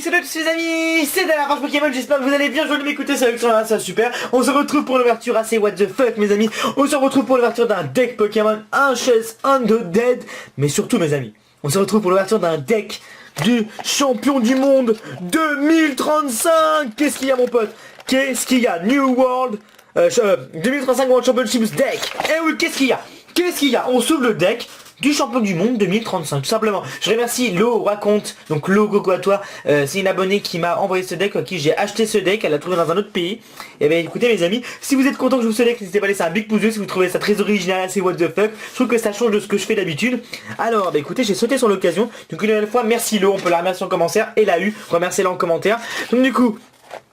salut à tous les amis, c'est la page Pokémon, j'espère que vous allez bien, je viens de m'écouter, c'est avec ça, super. On se retrouve pour l'ouverture assez what the fuck mes amis. On se retrouve pour l'ouverture d'un deck Pokémon, un Chess Undead. Mais surtout mes amis, on se retrouve pour l'ouverture d'un deck du champion du monde 2035. Qu'est-ce qu'il y a mon pote? Qu'est-ce qu'il y a? New World 2035 World Championships deck. Eh oui, qu'est-ce qu'il y a? Qu'est-ce qu'il y a? On s'ouvre le deck du champion du monde 2035, tout simplement. Je remercie Lo Raconte, donc Lo Gogo à toi, c'est une abonnée qui m'a envoyé ce deck, à qui j'ai acheté ce deck, elle l'a trouvé dans un autre pays. Et bien écoutez mes amis, si vous êtes content que je vous ce deck, n'hésitez pas à laisser un big pouce bleu si vous trouvez ça très original, assez what the fuck. Je trouve que ça change de ce que je fais d'habitude. Alors bah écoutez, j'ai sauté sur l'occasion, donc une nouvelle fois, merci Lo, on peut la remercier en commentaire, et la U, remerciez-la en commentaire. Donc du coup,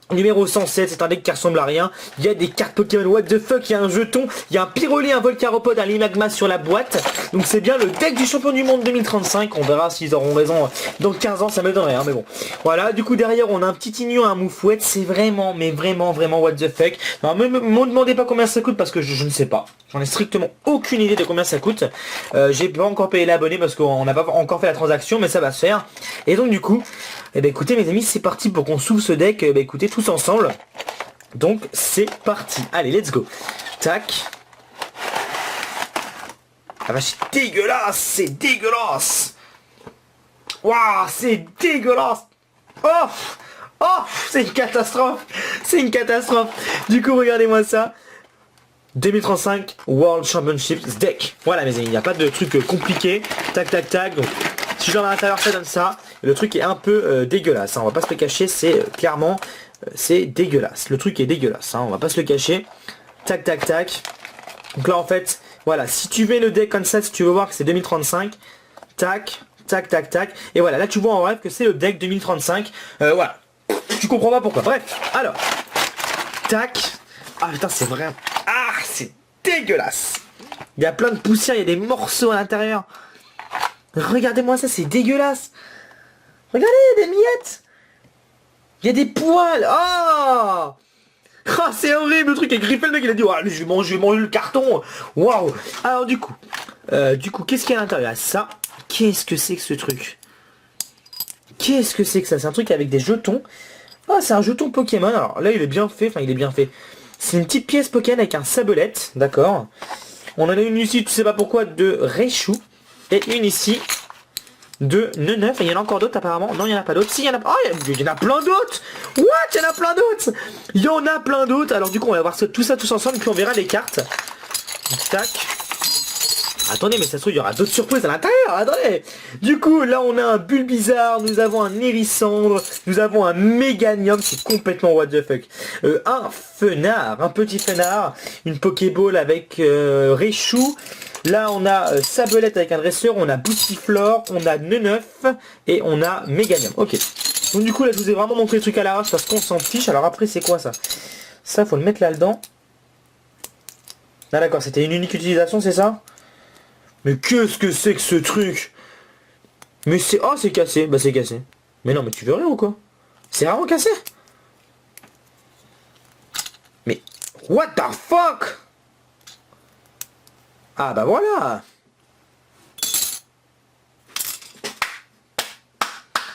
numéro 107, c'est un deck qui ressemble à rien. Il y a des cartes Pokémon what the fuck, il y a un jeton, il y a un Pyroli, un Volcaropode, un Limagma sur la boîte. Donc c'est bien le deck du champion du monde 2035. On verra s'ils auront raison dans 15 ans, ça me donnerait, hein, mais bon. Voilà, du coup derrière on a un petit Ignon, un Moufouette. C'est vraiment, mais vraiment what the fuck. Alors me demandez pas combien ça coûte parce que je ne sais pas. J'en ai strictement aucune idée de combien ça coûte. J'ai pas encore payé l'abonné parce qu'on n'a pas encore fait la transaction, mais ça va se faire. Et donc du coup, eh ben écoutez mes amis, c'est parti pour qu'on s'ouvre ce deck, écoutez tous ensemble. Donc c'est parti. Allez, let's go. Tac. Ah vache, c'est dégueulasse, c'est dégueulasse. Waouh, c'est dégueulasse. Oh, oh, c'est une catastrophe. C'est une catastrophe. Du coup, regardez-moi ça. 2035 World Championships deck. Voilà mes amis, il n'y a pas de truc compliqué. Tac tac tac. Donc si je l'en ai à l'intérieur, ça donne ça. Le truc est un peu dégueulasse, hein. On va pas se le cacher, c'est clairement c'est dégueulasse. Le truc est dégueulasse, hein. On va pas se le cacher. Tac tac tac. Donc là en fait, voilà, si tu mets le deck comme ça, si tu veux voir que c'est 2035, tac, tac tac tac. Et voilà, là tu vois en rêve que c'est le deck 2035. Voilà. Tu comprends pas pourquoi. Bref, alors. Tac. Ah putain, c'est vrai. Ah, c'est dégueulasse. Il y a plein de poussière, il y a des morceaux à l'intérieur. Regardez-moi ça, c'est dégueulasse. Regardez, il y a des miettes. Il y a des poils. Oh, oh c'est horrible, le truc est griffé. Le mec il a dit, oh, je vais manger le carton. Waouh. Alors du coup, qu'est-ce qu'il y a à l'intérieur? Ça, qu'est-ce que c'est que ce truc? Qu'est-ce que c'est que ça? C'est un truc avec des jetons. Ah, c'est un jeton Pokémon. Alors là, il est bien fait. Enfin, il est bien fait. C'est une petite pièce Pokémon avec un sabolette. D'accord. On en a une ici, tu sais pas pourquoi, de Raichu. Et une ici de Neneuf. Et il y en a encore d'autres apparemment. Non, il n'y en a pas d'autres. Si, il y en a... Oh, il y en a plein d'autres. What? Il y en a plein d'autres. Il y en a plein d'autres. Alors du coup, on va voir tout ça tous ensemble. Puis on verra les cartes. Tac. Attendez, mais ça se trouve, il y aura d'autres surprises à l'intérieur. Attendez. Du coup, là, on a un Bulbizarre. Nous avons un Hérissandre. Nous avons un Méganium. C'est complètement what the fuck. Un Fenard. Un petit Fenard. Une Pokéball avec Raichu. Là, on a Sablette avec un dresseur. On a Boustiflore. On a Neneuf. Et on a Méganium. Ok. Donc du coup, là, je vous ai vraiment montré les trucs à l'arrache parce qu'on s'en fiche. Alors après, c'est quoi ça? Ça, faut le mettre là-dedans. Ah d'accord, c'était une unique utilisation, c'est ça? Mais qu'est-ce que c'est que ce truc? Mais c'est... Oh, c'est cassé. Bah, c'est cassé. Mais non, mais tu veux rien ou quoi? C'est vraiment cassé? Mais... What the fuck? Ah, bah voilà.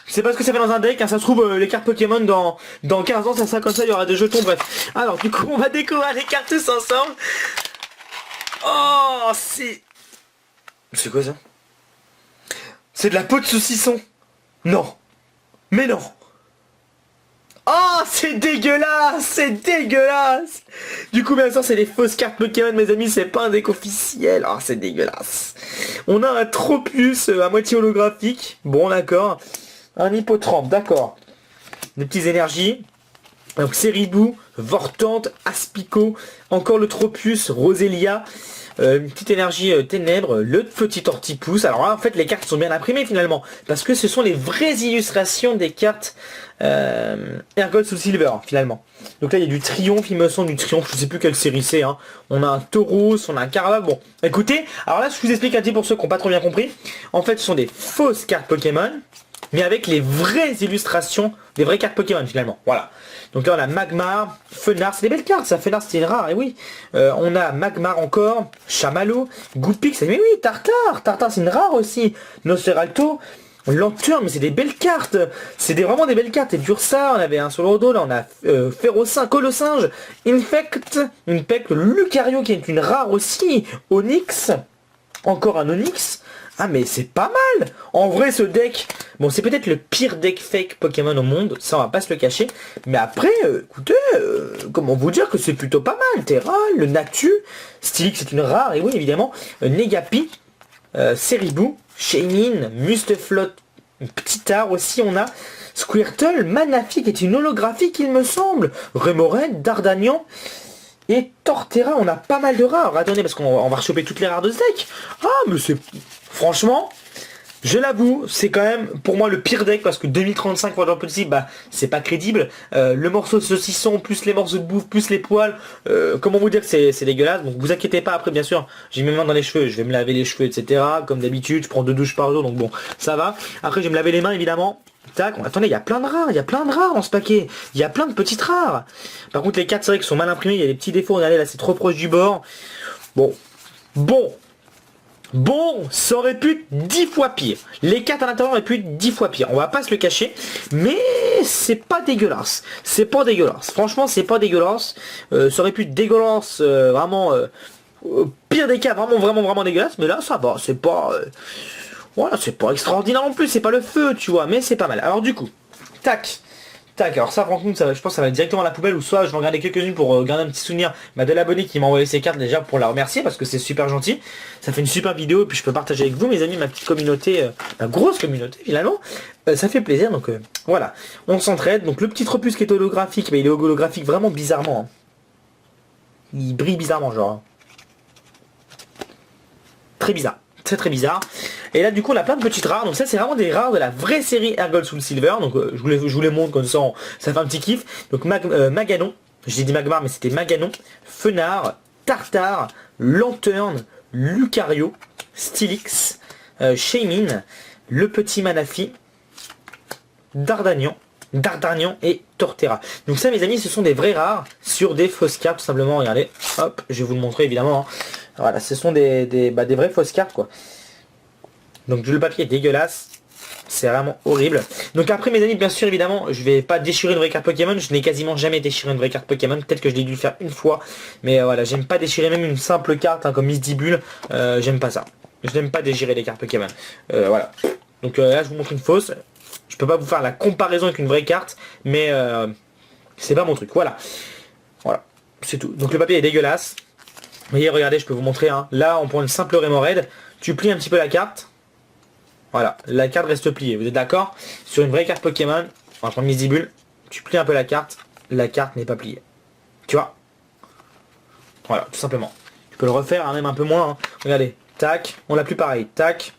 Je sais pas ce que ça fait dans un deck, hein. Ça se trouve, les cartes Pokémon dans 15 ans, ça sera comme ça, il y aura des jetons, bref. Alors, du coup, on va découvrir les cartes tous ensemble. Oh, c'est... C'est quoi ça? C'est de la peau de saucisson. Non. Mais non. Oh, c'est dégueulasse. C'est dégueulasse. Du coup, bien sûr, c'est des fausses cartes Pokémon, mes amis. C'est pas un deck officiel. Oh, c'est dégueulasse. On a un Tropius à moitié holographique. Bon, d'accord. Un Hippotrampe, d'accord. Des petites énergies. Donc, Ceribou, Vortante, Aspico. Encore le Tropius, Roselia. Une petite énergie ténèbres, le petit Tortipousse. Alors là, en fait, les cartes sont bien imprimées finalement, parce que ce sont les vraies illustrations des cartes Ergold Soul Silver finalement. Donc là, il y a du Triomphe, il me semble, du Triomphe, je sais plus quelle série c'est. Hein. On a un Tauros, on a un Carnaval. Bon, écoutez, alors là, je vous explique un petit pour ceux qui n'ont pas trop bien compris. En fait, ce sont des fausses cartes Pokémon, mais avec les vraies illustrations des vraies cartes Pokémon finalement. Voilà. Donc là on a Magmar, Fenard, c'est des belles cartes ça, Fenard c'est une rare, et oui. On a Magmar encore, Chamallow, Goupix, mais oui, Tartare c'est une rare aussi, Nosferalto, Lanterne, mais c'est des belles cartes. C'est vraiment des belles cartes. Et Dursa, on avait un sur le dos, là on a Férocin, Colossinge, Infect, Lucario qui est une rare aussi, Onyx, encore un Onyx. Ah mais c'est pas mal. En vrai ce deck, bon c'est peut-être le pire deck fake Pokémon au monde, ça on va pas se le cacher. Mais après, écoutez, comment vous dire que c'est plutôt pas mal. Terra, le Natu, Stylix c'est une rare, et oui évidemment, Negapi, Ceribou, Shaymin, Mustaflot, Petit art aussi, on a Squirtle, Manaphy qui est une holographique il me semble, Remoraid, Dardagnan et Torterra, on a pas mal de rares. Attendez parce qu'on va rechoper toutes les rares de ce deck. Ah mais c'est... Franchement, je l'avoue, c'est quand même pour moi le pire deck parce que 2035 pour Petit, bah c'est pas crédible. Le morceau de saucisson, plus les morceaux de bouffe, plus les poils, comment vous dire que c'est dégueulasse. Donc vous inquiétez pas, après bien sûr, j'ai mes mains dans les cheveux, je vais me laver les cheveux, etc. Comme d'habitude, je prends 2 douches par jour, donc bon, ça va. Après je vais me laver les mains évidemment. Tac, attendez, il y a plein de rares, dans ce paquet. Il y a plein de petites rares. Par contre les cartes c'est vrai qu'elles sont mal imprimées, il y a des petits défauts, regardez là c'est trop proche du bord. Bon, ça aurait pu être 10 fois pire. Les cartes à l'intérieur auraient pu être 10 fois pire. On va pas se le cacher. Mais c'est pas dégueulasse. C'est pas dégueulasse. Franchement, c'est pas dégueulasse. Ça aurait pu être dégueulasse. Vraiment. Pire des cas, vraiment dégueulasse. Mais là, ça va. C'est pas... voilà, c'est pas extraordinaire non plus. C'est pas le feu, tu vois. Mais c'est pas mal. Alors du coup, tac. Tac, alors ça franchement ça, je pense que ça va directement à la poubelle ou soit je vais en garder quelques-unes pour garder un petit souvenir de l'abonné qui m'a envoyé ses cartes déjà pour la remercier parce que c'est super gentil. Ça fait une super vidéo et puis je peux partager avec vous mes amis, ma petite communauté, ma grosse communauté finalement. Ça fait plaisir donc voilà, on s'entraide. Donc le petit opus qui est holographique, mais il est holographique vraiment bizarrement. Hein. Il brille bizarrement genre. Hein. Très bizarre. Très bizarre. Et là du coup on a plein de petites rares. Donc ça c'est vraiment des rares de la vraie série Airgold Soul Silver. Donc je vous les montre comme ça, ça fait un petit kiff. Donc Maganon, j'ai dit Magmar mais c'était Maganon, Fenard, Tartare, Lanterne, Lucario, Stylix, Shaymin, le petit Manaphy, Dardagnan et Torterra. Donc ça mes amis ce sont des vrais rares sur des fausses cartes tout simplement. Regardez, hop, je vais vous le montrer évidemment. Hein. Voilà, ce sont des vraies fausses cartes quoi. Donc le papier est dégueulasse. C'est vraiment horrible. Donc après mes amis, bien sûr évidemment, je vais pas déchirer une vraie carte Pokémon. Je n'ai quasiment jamais déchiré une vraie carte Pokémon. Peut-être que je l'ai dû le faire une fois. Mais voilà, j'aime pas déchirer même une simple carte hein, comme Misdibule. J'aime pas ça. Je n'aime pas déchirer les cartes Pokémon. Voilà. Donc là je vous montre une fausse. Je peux pas vous faire la comparaison avec une vraie carte. Mais c'est pas mon truc. Voilà. Voilà. C'est tout. Donc le papier est dégueulasse. Vous voyez, regardez, je peux vous montrer. Hein. Là, on prend une simple Remoraid. Tu plies un petit peu la carte. Voilà, la carte reste pliée. Vous êtes d'accord? Sur une vraie carte Pokémon, on va prendre Misdibule. Tu plies un peu la carte n'est pas pliée. Tu vois? Voilà, tout simplement. Tu peux le refaire, hein, même un peu moins. Hein. Regardez, tac, on l'a plus pareil. Tac.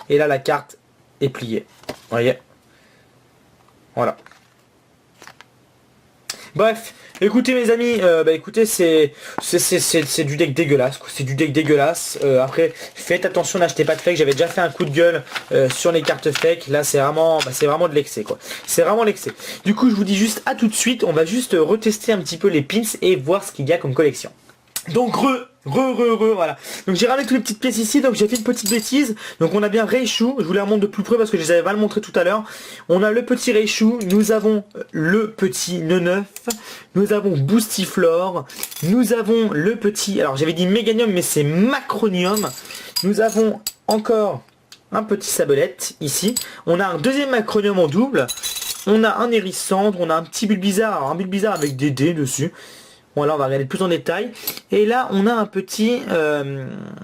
Et là, la carte est pliée. Vous voyez? Voilà. Bref, écoutez mes amis, écoutez c'est du deck dégueulasse, c'est du deck dégueulasse. Après faites attention, n'achetez pas de fake, j'avais déjà fait un coup de gueule sur les cartes fake, là c'est vraiment de l'excès quoi. C'est vraiment l'excès. Du coup je vous dis juste à tout de suite, on va juste retester un petit peu les pins et voir ce qu'il y a comme collection. Donc voilà. Donc j'ai ramené toutes les petites pièces ici, donc j'ai fait une petite bêtise. Donc on a bien Raichu, je vous les remonte de plus près parce que je les avais mal montré tout à l'heure. On a le petit Raichu, nous avons le petit Neneuf, nous avons Boostiflore, nous avons le petit, alors j'avais dit Méganium mais c'est Macronium. Nous avons encore un petit Sabelette ici. On a un deuxième Macronium en double. On a un Hérissandre, on a un petit Bulbizarre, un Bulbizarre avec des dés dessus. Bon là on va regarder plus en détail. Et là on a un petit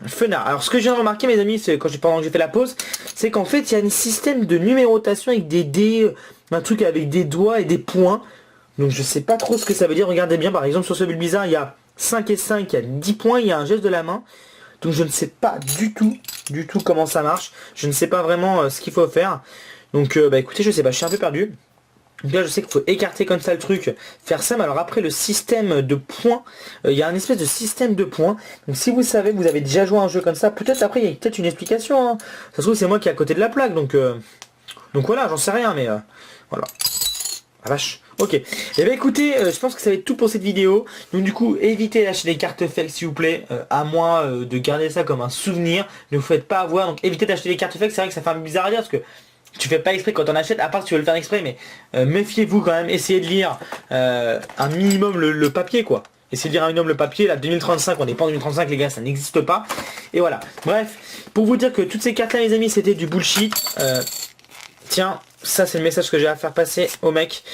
Fenard. Alors ce que je viens de remarquer mes amis, c'est pendant que j'ai fait la pause, c'est qu'en fait il y a un système de numérotation avec des dés, un truc avec des doigts et des points. Donc je sais pas trop ce que ça veut dire. Regardez bien par exemple sur ce Bulbizarre il y a 5 et 5, il y a 10 points, il y a un geste de la main. Donc je ne sais pas du tout comment ça marche. Je ne sais pas vraiment ce qu'il faut faire. Donc écoutez je sais pas, je suis un peu perdu. Donc là je sais qu'il faut écarter comme ça le truc, faire ça, mais alors après le système de points, il y a un espèce de système de points. Donc si vous savez que vous avez déjà joué à un jeu comme ça, peut-être après il y a peut-être une explication. Hein. Ça se trouve c'est moi qui est à côté de la plaque, donc voilà, j'en sais rien, mais voilà. Ah vache. Ok. Et bien écoutez, je pense que ça va être tout pour cette vidéo. Donc du coup, évitez d'acheter des cartes fake s'il vous plaît, à moins de garder ça comme un souvenir. Ne vous faites pas avoir, donc évitez d'acheter des cartes fake, c'est vrai que ça fait un peu bizarre à dire parce que tu fais pas exprès quand on achète, à part que tu veux le faire exprès, mais méfiez-vous quand même, essayez de lire un minimum le papier quoi. Essayez de lire un minimum le papier, là 2035, on n'est pas en 2035 les gars, ça n'existe pas. Et voilà, bref, pour vous dire que toutes ces cartes là les amis c'était du bullshit. Tiens, ça c'est le message que j'ai à faire passer aux mecs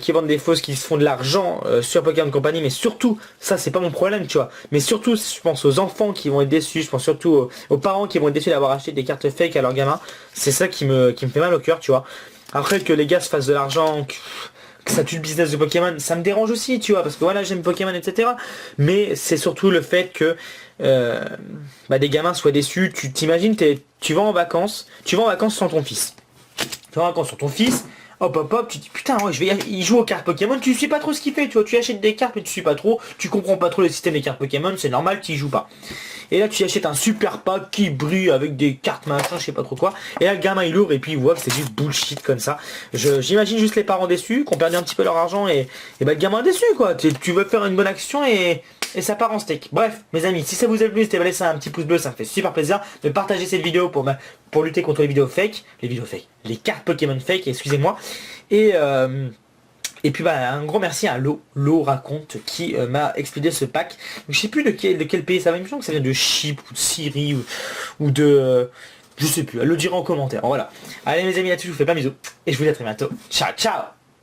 qui vendent des fausses, qui se font de l'argent sur Pokémon Company, mais surtout, ça c'est pas mon problème tu vois, mais surtout je pense aux enfants qui vont être déçus, je pense surtout aux parents qui vont être déçus d'avoir acheté des cartes fake à leurs gamins, c'est ça qui me fait mal au cœur tu vois. Après que les gars se fassent de l'argent, que ça tue le business de Pokémon, ça me dérange aussi tu vois, parce que voilà j'aime Pokémon etc, mais c'est surtout le fait que des gamins soient déçus. Tu t'imagines, tu vas en vacances sans ton fils. Tu vas sur ton fils, hop, tu dis putain ouais, il joue aux cartes Pokémon, tu sais pas trop ce qu'il fait, tu vois, tu achètes des cartes mais tu sais pas trop, tu comprends pas trop le système des cartes Pokémon, c'est normal, tu y joues pas. Et là tu achètes un super pack qui brille avec des cartes machin, je sais pas trop quoi, et là le gamin il ouvre et puis il voit que c'est du bullshit comme ça. J'imagine juste les parents déçus, qui ont perdu un petit peu leur argent et le gamin déçu quoi, tu veux faire une bonne action et ça part en steak. Bref, mes amis, si ça vous a plu, n'hésitez pas à laisser un petit pouce bleu, ça me fait super plaisir de partager cette vidéo pour lutter contre les cartes Pokémon fake, excusez-moi. Et puis un gros merci à Lo raconte qui m'a expédié ce pack. Donc, je sais plus de quel pays ça va, il me semble que ça vient de Chypre ou de Syrie ou de... je sais plus, elle le dira en commentaire. Voilà. Allez mes amis, là-dessus, je vous fais pas bisous. Et je vous dis à très bientôt. Ciao, ciao.